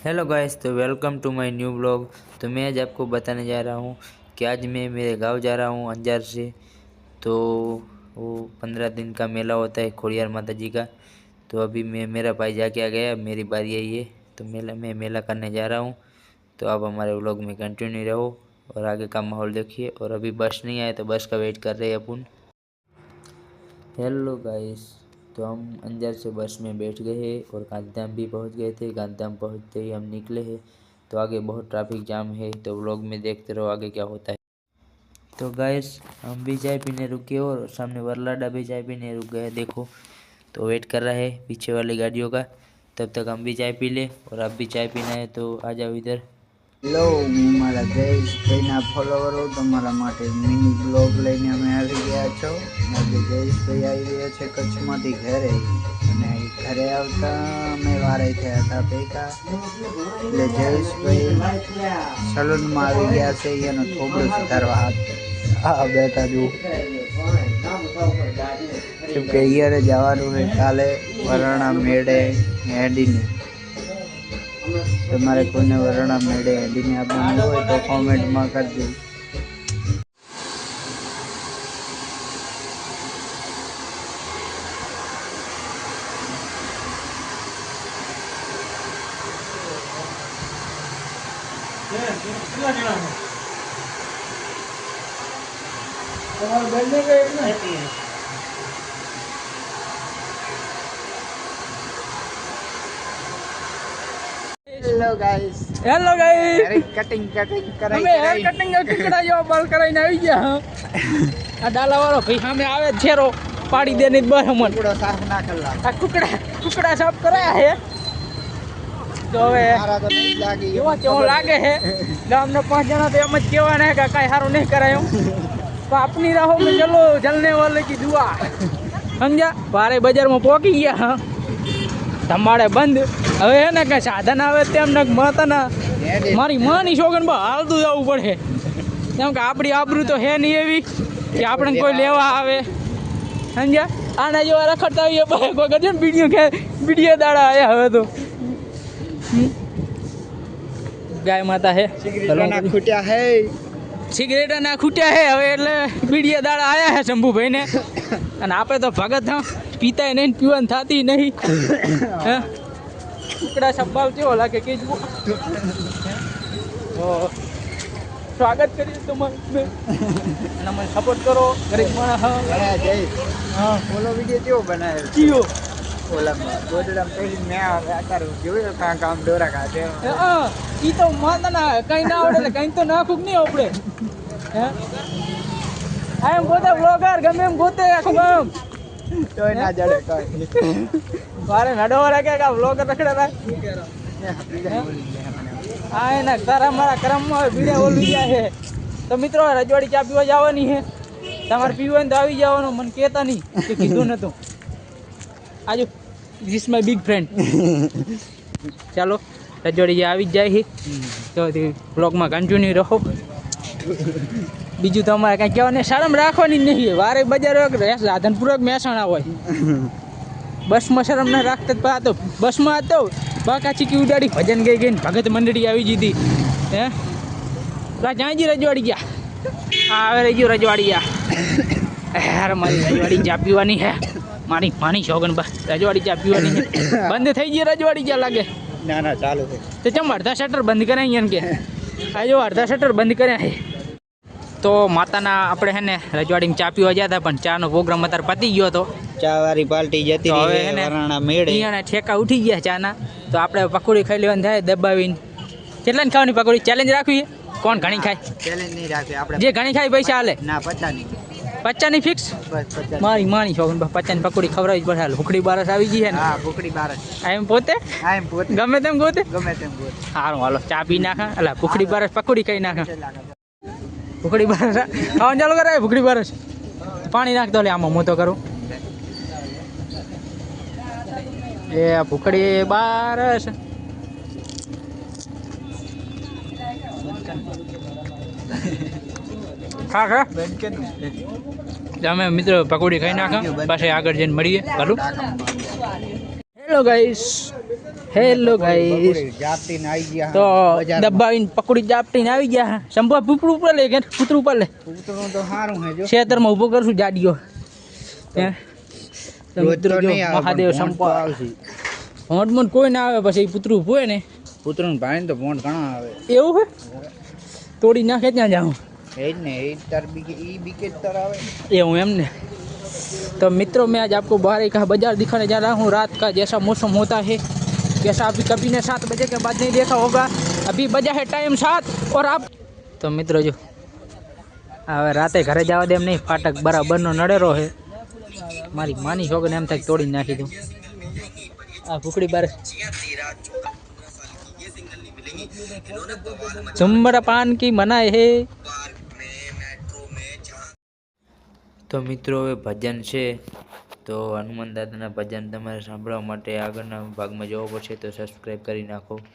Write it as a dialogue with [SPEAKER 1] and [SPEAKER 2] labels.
[SPEAKER 1] Hello guys, तो welcome to my new blog. तो मैं आज आपको बताने जा रहा हूँ कि आज मैं मेरे गांव जा रहा हूँ अंजार से। तो वो 15 दिन का मेला होता है खोड़ियार माता जी का। तो अभी मेरा भाई जाके आ गया, मेरी बारी आई है। तो मेला करने जा रहा हूँ। तो आप हमारे व्लॉग में कंटिन्यू रहो और आगे का माहौल देखिए। और अभी बस नहीं आए तो बस का वेट कर रहे हैं अपन। हेलो गाइस, तो हम अंजार से बस में बैठ गए हैं और गांधीधाम भी पहुंच गए थे। गांधीधाम पहुंचते ही हम निकले हैं। तो आगे बहुत ट्रैफिक जाम है, तो व्लॉग में देखते रहो आगे क्या होता है। तो गाइस, हम भी चाय पीने रुके और सामने वरलाडा भी चाय पीने रुक गए, देखो। तो वेट कर रहा है पीछे वाली गाड़ियों का। तब तक हम भी चाय पी ले। और आप भी चाय पीना है तो आ जाओ इधर।
[SPEAKER 2] હેલો, હું મારા જયેશભાઈના ફોલોવરો તમારા માટે મિની બ્લોગ લઈને અમે આવી ગયા છો. આજે જયેશભાઈ આવી રહ્યા છે કચ્છમાંથી ઘરે અને ઘરે આવતા અમે વારે થયા હતા ભેગા. એટલે જયેશભાઈ સલૂનમાં આવી ગયા છે, એનો થોબડું સુધારવા આ બેઠા જો. કેમ કે અહીંયા જવાનું હોય કાલે વરાણા મેળે હેડીને. તમારે કોઈને વરણા મેળે હેડીને આપવાનું હોય તો કોમેન્ટમાં કરજો. હેલો ગાઈસ, કટિંગ
[SPEAKER 3] કરાયો બાલ કરાઈને આવી ગયા. આ ડાલા વાળો ભાઈ સામે આવે છેરો પાડી દે નહીં બરાબર.
[SPEAKER 2] કુકડો સાફ ના કલા
[SPEAKER 3] આ કુકડા સાફ કરાયા હે. તો હવે
[SPEAKER 2] મારા તો નહીં લાગી
[SPEAKER 3] એવા કેવું લાગે છે. ગામના 5 જણા તો એમ જ કહેવાના હે કે કાંઈ સારું નહીં કરાયું. તો આપની રાહો में चलो जलने वाले की दुआ. સમજ્યા? ભારે બજારમાં પહોંચી ગયા. હા, ધમાડે બંધ. હવે હે ને કાંઈ સાધન આવે તેમ ને માતાના મારી માની શોગન બા હાલતું જવું પડે. કેમ કે આપણી આબરૂ તો હે નહીં એવી કે આપણે કોઈ લેવા આવે. સમજ્યા? આના જેવા રખડતા હોઈએ કોઈ કરજો ને બીડીઓ દાડા આવ્યા હવે તો. ગાય માતા હે,
[SPEAKER 2] ખૂટ્યા હે,
[SPEAKER 3] સિગરેટ ના ખૂટ્યા હે હવે. એટલે બીડીએ દાડા આયા હે શંભુભાઈ ને. અને આપણે તો ભગત પીતાય નહીં, પીવાનું થતી નહીં. હે, કુકડા સંભાળ કેવો લાગે કે સ્વાગત કરીએ તમારું. અને મને સપોર્ટ કરો ગરીબ માણસ.
[SPEAKER 2] હા, ઓલો વિડીયો કેવો બનાવ્યો?
[SPEAKER 3] કયો?
[SPEAKER 2] ઓલામાં ગોદડામાં પહેરીને મેં અત્યારે જોયું કામ દોરા કાઢે.
[SPEAKER 3] ઈ તો માતાના કઈ ના આવડે એટલે કઈ તો નાખું નહીં આપણે. હે, આ એમ પોતે બ્લોગર ગમે એમ ગોતે આખું ગામ
[SPEAKER 2] તોય ના જડે કઈ.
[SPEAKER 3] મારે નડવા લાગે કે બ્લોગર રખડે. હા, એના તારા મારા કરમમાં ભીડે ઓલું ગયા છે. તો મિત્રો, રજવાડી ચા પીવા જવાની છે. તમારે પીવું હોય તો આવી જવાનું, મને કહેતા નહીં કે કીધું નતું. આજુ ધીસ માય બિગ ફ્રેન્ડ. ચાલો, રજવાડી આવી જ જાય છે. તો બ્લોગમાં કન્ટિન્યુ રહો. બીજું તમારે કાંઈ કહેવાને શરમ રાખવાની જ નહીં. વારે બજાર રાધનપુર મહેસાણા હોય, બસમાં શરમ ના રાખતા. તો બસમાં હતો બાકા ચીકી ઉડાડી ભજન ગઈ ગઈને ભગત મંડળી આવી જીધી. હે, જ્યાંજી રજવાડી ગયા. હા, હવે રહી ગયો રજવાડી ગયા. યાર, મારી રજવાડી ચા પીવાની હે. મારી શોગન બા રજવાડી ચા પીવાની છે. બંધ થઈ ગઈ રજવાડી ચા લાગે.
[SPEAKER 2] ના ના, ચાલુ છે.
[SPEAKER 3] તો ચમ અડધા શટર બંધ કર્યા અહીંયા કે આ જો અડધા શટર બંધ કર્યા છે. તો માતાના આપણે હે ને રજવાડીમાં ચા પીવા ગયા હતા, પણ ચાનો પ્રોગ્રામ અત્યારે પતી ગયો હતો.
[SPEAKER 2] ચા વાળી પાર્ટી જતી
[SPEAKER 3] હવે
[SPEAKER 2] રહી
[SPEAKER 3] હે ને
[SPEAKER 2] વરાણા મેળે.
[SPEAKER 3] અહીંયાના ઠેકા ઉઠી ગયા ચાના. તો આપણે પકોડી ખાઈ લેવાની થાય દબાવીને. કેટલાની ખાવાની પકોડી? ચેલેન્જ રાખવી? કોણ ઘણી ખાય?
[SPEAKER 2] ચેલેન્જ નહીં રાખી આપણે.
[SPEAKER 3] જે ઘણી ખાય પૈસા હાલે.
[SPEAKER 2] ના, 50
[SPEAKER 3] 50ની ફિક્સ.
[SPEAKER 2] બસ 50.
[SPEAKER 3] મારી છોકરી 50ની પકોડી ખવડાવી જ પડે. ભૂખડી બારસ આવી ગઈ છે ને.
[SPEAKER 2] હા, ભૂખડી બાર જ.
[SPEAKER 3] આ એમ પોતે
[SPEAKER 2] હા, એમ પોતે
[SPEAKER 3] ગમે તેમ ગોતે.
[SPEAKER 2] ગમે તેમ બોલ.
[SPEAKER 3] સારું, હાલો ચા પી નાખા. એટલે ભૂખડી બારસ પકોડી ખાઈ નાખા. ભૂખડી બારસ ખાવાનું ચાલુ કરાય. ભૂખડી બારસ પાણી નાખતો લે આમાં હું તો કરું. એ ભૂખડી બારસ ખા ખા. અમે મિત્રો પકોડી ખાઈ નાખા, પાછા આગળ જઈને મળીએ. ચાલુ. હેલો ગાઈસ, હેલો ગાઈસ,
[SPEAKER 2] જાપતીને આવી ગયા
[SPEAKER 3] તો
[SPEAKER 2] બજારમાં.
[SPEAKER 3] દબાવીને પકડી જાપટીને આવી ગયા. શંભુ પૂતળું ઉપર લે કે પૂતળું ઉપર લે,
[SPEAKER 2] ઉતરવું તો સારું હે જો.
[SPEAKER 3] ખેતરમાં ઊભો કરશું જાડીઓ. હે તો
[SPEAKER 2] રોજ
[SPEAKER 3] મિત્રો
[SPEAKER 2] તો
[SPEAKER 3] જો
[SPEAKER 2] નહીં આવે,
[SPEAKER 3] મહાદેવ
[SPEAKER 2] પણ ભોંડ તો
[SPEAKER 3] સંપા
[SPEAKER 2] આવશે.
[SPEAKER 3] હોંડ કોઈ ના આવે, પછી પૂતળું ઊભું હોય ને
[SPEAKER 2] પુત્રનું ભાઈને તો ભોંડ ઘણા આવે.
[SPEAKER 3] એવું હે, તોડી નાખે ત્યાં જાઉં
[SPEAKER 2] એ જ ને, એ તાર બીકે ઈ બીકે જ તાર આવે.
[SPEAKER 3] એવું एम ने। तो मित्रों मैं आज आपको बाहर का बाजार दिखाने जा रहा हूँ। रात का जैसा मौसम होता है, जैसा अभी कभी ने 7 बजे के बाद नहीं देखा होगा। अभी बजा है टाइम 7 और आप तो मित्रों जो હવે રાતે ઘરે જવા દે એમ નહીં, ફાટક બરાબરનો નડેરો છે. મારી માની છોકરીને એમ થાય તોડી નાખી દઉં. આ ભૂખડી બાર ધૂમ્રપાન की मनाई है।
[SPEAKER 1] તો મિત્રો હવે ભજન છે, તો હનુમાન દાદાના ભજન તમારે સાંભળવા માટે આગળના ભાગમાં જવું પડશે, તો સબસ્ક્રાઈબ કરી નાખો.